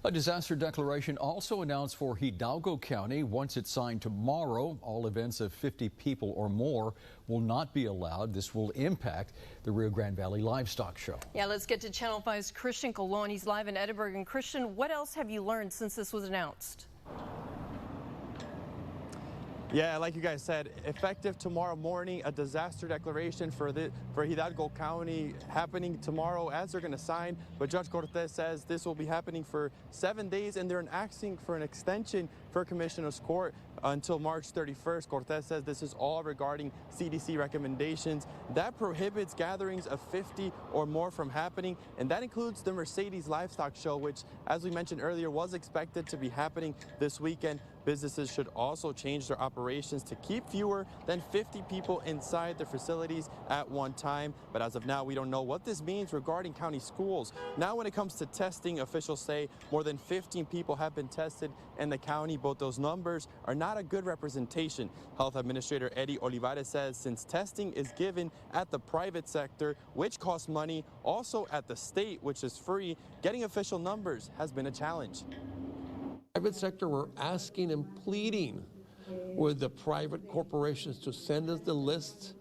A disaster declaration also announced for Hidalgo County. Once it's signed tomorrow, all events of 50 people or more will not be allowed. This will impact the Rio Grande Valley Livestock Show. Yeah, let's get to Channel 5's Christian Colon. He's live in Edinburgh. And Christian, what else have you learned since this was announced? Yeah, like you guys said, effective tomorrow morning, a disaster declaration for Hidalgo County happening tomorrow as they're going to sign. But Judge Cortez says this will be happening for 7 days, and they're asking for an extension for Commissioner's Court until March 31st. Cortez says this is all regarding CDC recommendations that prohibits gatherings of 50 or more from happening, and that includes the Mercedes Livestock Show, which, as we mentioned earlier, was expected to be happening this weekend. Businesses should also change their operations to keep fewer than 50 people inside their facilities at one time. But as of now, we don't know what this means regarding county schools. Now, when it comes to testing, officials say more than 15 people have been tested in the county, but those numbers are not a good representation. Health Administrator Eddie Olivares says since testing is given at the private sector, which costs money, also at the state, which is free, getting official numbers has been a challenge. Private sector, we're asking and pleading with the private corporations to send us the list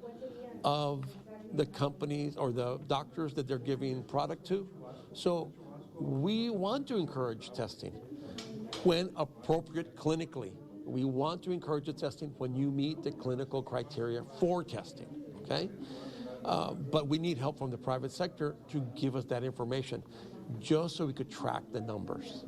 of the companies or the doctors that they're giving product to. So we want to encourage testing when appropriate clinically. We want to encourage the testing when you meet the clinical criteria for testing, okay? But we need help from the private sector to give us that information just so we could track the numbers.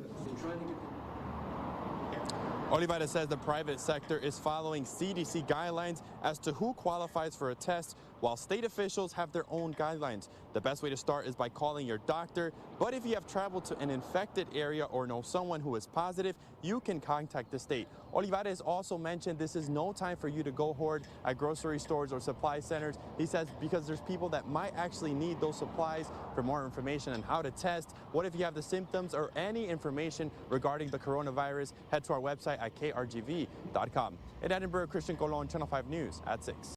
Olivares says the private sector is following CDC guidelines as to who qualifies for a test, while state officials have their own guidelines. The best way to start is by calling your doctor, but if you have traveled to an infected area or know someone who is positive, you can contact the state. Olivares also mentioned this is no time for you to go hoard at grocery stores or supply centers. He says because there's people that might actually need those supplies. For more information on how to test, what if you have the symptoms, or any information regarding the coronavirus, head to our website at krgv.com. In Edinburgh, Christian Colon, Channel 5 News at 6.